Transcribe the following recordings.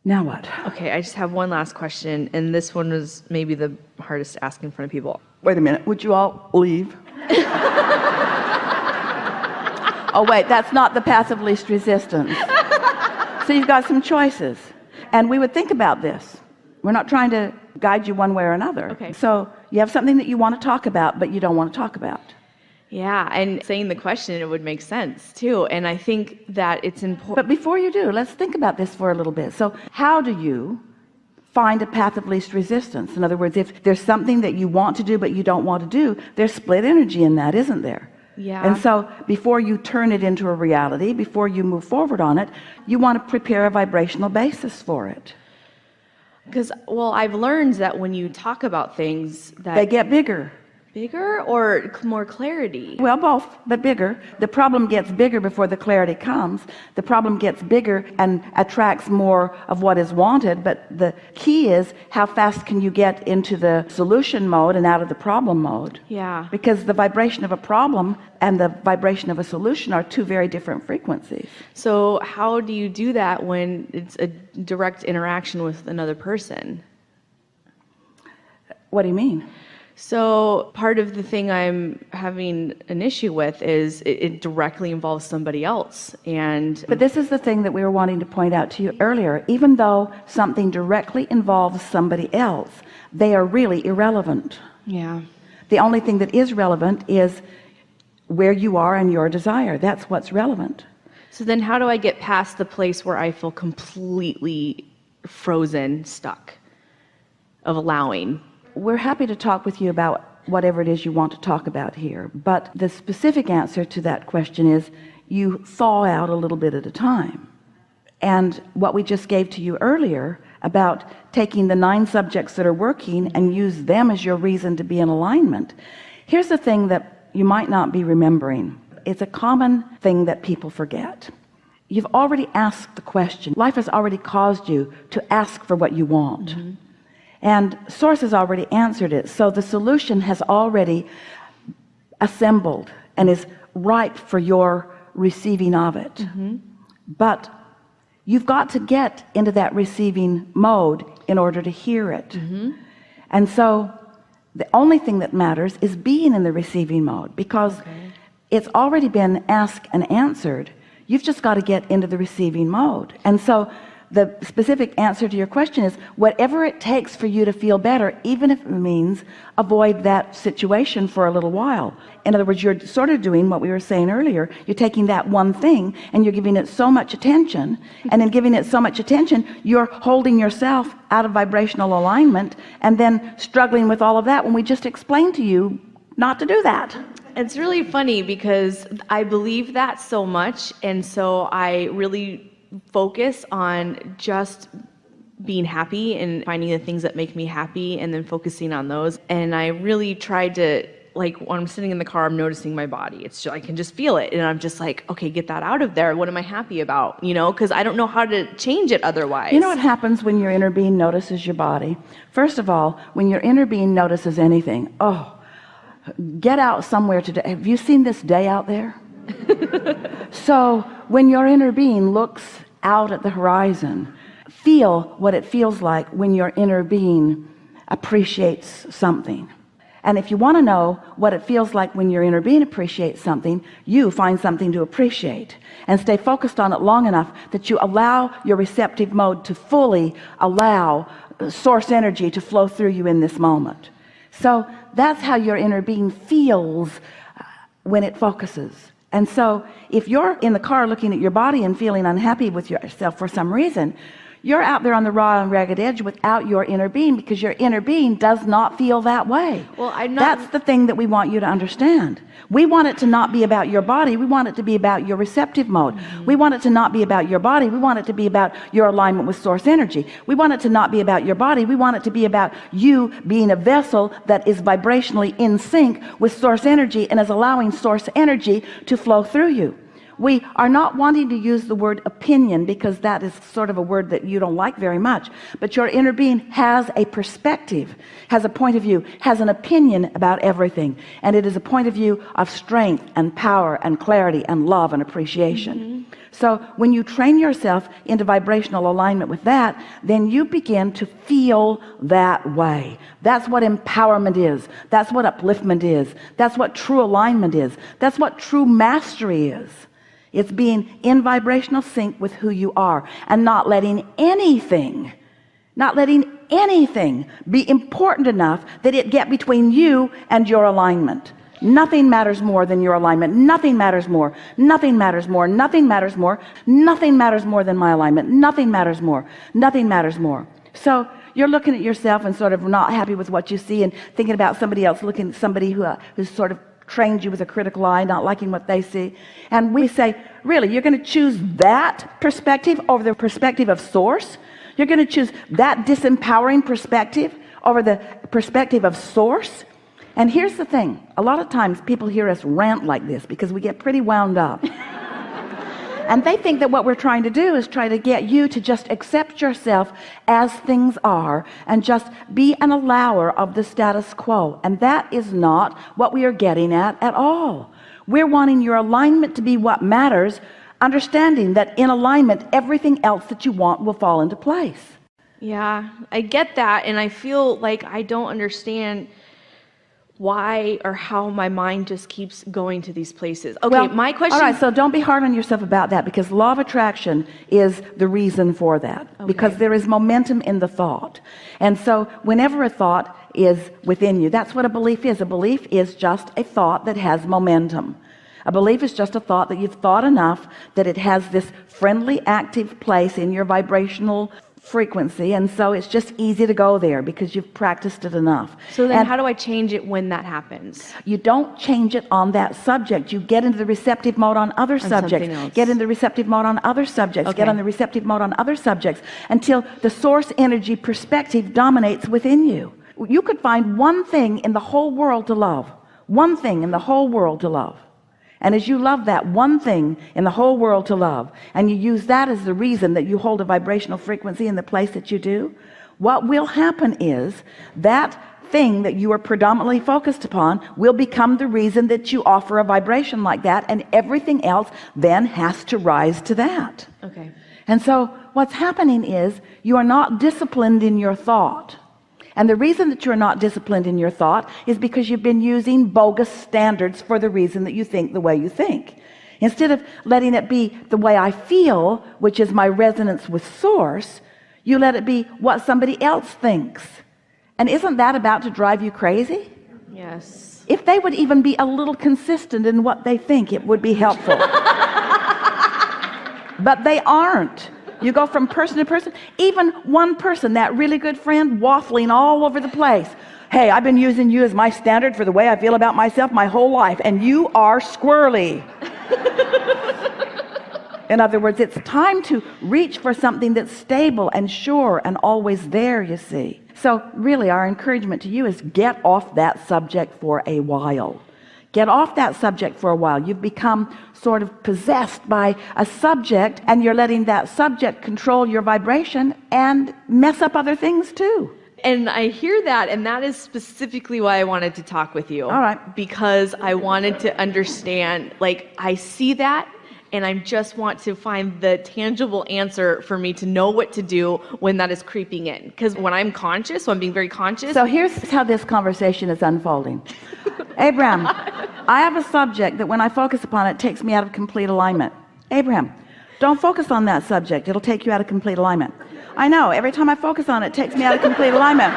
Now what? Okay, I just have one last question, and this one was maybe the hardest to ask in front of people. Wait a minute, would you all leave? Oh wait, that's not the path of least resistance. So you've got some choices, and we would think about this. We're not trying to guide you one way or another. Okay. So you have something that you want to talk about, but you don't want to talk about. Yeah, and saying the question, it would make sense too. And I think that it's important. But before you do, let's think about this for a little bit. So how do you find a path of least resistance? In other words, if there's something that you want to do but you don't want to do, there's split energy in that, isn't there? Yeah. And so before you turn it into a reality, before you move forward on it, you want to prepare a vibrational basis for it. Because, well, I've learned that when you talk about things that They get bigger. Bigger or more clarity? Well, both, but bigger. The problem gets bigger before the clarity comes. The problem gets bigger and attracts more of what is wanted, but the key is how fast can you get into the solution mode and out of the problem mode. Yeah. Because the vibration of a problem and the vibration of a solution are two very different frequencies. So how do you do that when it's a direct interaction with another person? What do you mean? So part of the thing I'm having an issue with is it directly involves somebody else. But this is the thing that we were wanting to point out to you earlier. Even though something directly involves somebody else, they are really irrelevant. Yeah. The only thing that is relevant is where you are and your desire. That's what's relevant. So then how do I get past the place where I feel completely frozen, stuck, of allowing? We're happy to talk with you about whatever it is you want to talk about here, but the specific answer to that question is you thaw out a little bit at a time. And what we just gave to you earlier about taking the 9 subjects that are working and use them as your reason to be in alignment. Here's the thing that you might not be remembering. It's a common thing that people forget. You've already asked the question. Life has already caused you to ask for what you want. Mm-hmm. And Source has already answered it. So the solution has already assembled and is ripe for your receiving of it. Mm-hmm. But you've got to get into that receiving mode in order to hear it. Mm-hmm. And so the only thing that matters is being in the receiving mode, because it's already been asked and answered. You've just got to get into the receiving mode. And so the specific answer to your question is whatever it takes for you to feel better, even if it means avoid that situation for a little while. In other words, you're sort of doing what we were saying earlier. You're taking that one thing and you're giving it so much attention, and in giving it so much attention, you're holding yourself out of vibrational alignment and then struggling with all of that when we just explained to you not to do that. It's really funny because I believe that so much, and so I really focus on just being happy and finding the things that make me happy and then focusing on those. And I really tried to, like, when I'm sitting in the car, I'm noticing my body. It's just, I can just feel it, and I'm just like, okay, get that out of there. What am I happy about? You know, because I don't know how to change it otherwise. You know what happens when your inner being notices your body? First of all, when your inner being notices anything, get out somewhere today. Have you seen this day out there? So when your inner being looks out at the horizon, feel what it feels like when your inner being appreciates something. And if you want to know what it feels like when your inner being appreciates something, you find something to appreciate and stay focused on it long enough that you allow your receptive mode to fully allow source energy to flow through you in this moment. So that's how your inner being feels when it focuses. And so if you're in the car looking at your body and feeling unhappy with yourself for some reason, you're out there on the raw and ragged edge without your inner being, because your inner being does not feel that way. Well, that's the thing that we want you to understand. We want it to not be about your body. We want it to be about your receptive mode. Mm-hmm. We want it to not be about your body. We want it to be about your alignment with source energy. We want it to not be about your body. We want it to be about you being a vessel that is vibrationally in sync with source energy and is allowing source energy to flow through you. We are not wanting to use the word opinion, because that is sort of a word that you don't like very much. But your inner being has a perspective, has a point of view, has an opinion about everything. And it is a point of view of strength and power and clarity and love and appreciation. Mm-hmm. So when you train yourself into vibrational alignment with that, then you begin to feel that way. That's what empowerment is. That's what upliftment is. That's what true alignment is. That's what true mastery is. It's being in vibrational sync with who you are and not letting anything be important enough that it get between you and your alignment. Nothing matters more than your alignment. Nothing matters more. Nothing matters more. Nothing matters more. Nothing matters more than my alignment. Nothing matters more. Nothing matters more. So you're looking at yourself and sort of not happy with what you see and thinking about somebody else, looking at somebody who's sort of trained you with a critical eye, not liking what they see. And we say, really, you're going to choose that perspective over the perspective of source? You're going to choose that disempowering perspective over the perspective of source? And here's the thing, a lot of times people hear us rant like this because we get pretty wound up. And they think that what we're trying to do is try to get you to just accept yourself as things are and just be an allower of the status quo. And that is not what we are getting at all. We're wanting your alignment to be what matters, understanding that in alignment, everything else that you want will fall into place. Yeah, I get that. And I feel like I don't understand why or how my mind just keeps going to these places. Okay, Well, my question. all right, so don't be hard on yourself about that, because law of attraction is the reason for that. Because there is momentum in the thought. And so whenever a thought is within you, that's what a belief is. A belief is just a thought that has momentum. A belief is just a thought that you've thought enough that it has this friendly, active place in your vibrational frequency, and so it's just easy to go there because you've practiced it enough. So then And how do I change it when that happens? you don't change it on that subject. You get into the receptive mode on other subjects. something else. Get in the receptive mode on other subjects. Get Okay. on the receptive mode on other subjects until the source energy perspective dominates within you. You could find one thing in the whole world to love. One thing in the whole world to love. And as you love that one thing in the whole world to love, and you use that as the reason that you hold a vibrational frequency in the place that you do, what will happen is that thing that you are predominantly focused upon will become the reason that you offer a vibration like that, and everything else then has to rise to that. Okay. And so what's happening is you are not disciplined in your thought. And the reason that you're not disciplined in your thought is because you've been using bogus standards for the reason that you think the way you think. Instead of letting it be the way I feel, which is my resonance with source, you let it be what somebody else thinks. And isn't that about to drive you crazy? Yes. If they would even be a little consistent in what they think, it would be helpful. But they aren't. You go from person to person, even one person, that really good friend, waffling all over the place. Hey, I've been using you as my standard for the way I feel about myself my whole life, and you are squirrely. In other words, it's time to reach for something that's stable and sure and always there, you see. So really, our encouragement to you is get off that subject for a while. Get off that subject for a while. You've become sort of possessed by a subject, and you're letting that subject control your vibration and mess up other things too. And I hear that, and that is specifically why I wanted to talk with you. All right. Because I wanted to understand, like, I see that, and I just want to find the tangible answer for me to know what to do when that is creeping in. Because when I'm conscious, so I'm being very conscious. So here's how this conversation is unfolding. Abraham, I have a subject that when I focus upon it takes me out of complete alignment. Abraham, don't focus on that subject. It'll take you out of complete alignment. I know, every time I focus on it, it takes me out of complete alignment.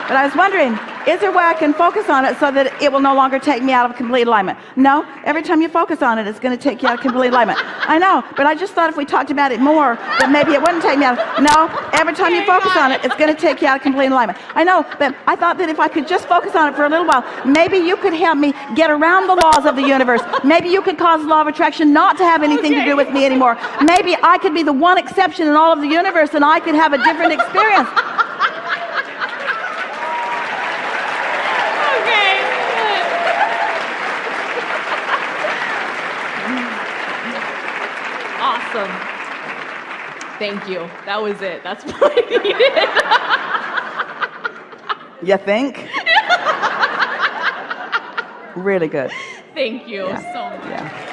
But I was wondering, is there a way I can focus on it so that it will no longer take me out of complete alignment? No, every time you focus on it, it's going to take you out of complete alignment. I know, but I just thought if we talked about it more, that maybe it wouldn't take me out. No, every time you focus on it, it's going to take you out of complete alignment. I know, but I thought that if I could just focus on it for a little while, maybe you could help me get around the laws of the universe. Maybe you could cause the law of attraction not to have anything to do with me anymore. Maybe I could be the one exception in all of the universe, and I could have a different experience. Awesome. Thank you. That was it. That's what I needed. You think? Really good. Thank you Yeah. so much. Yeah.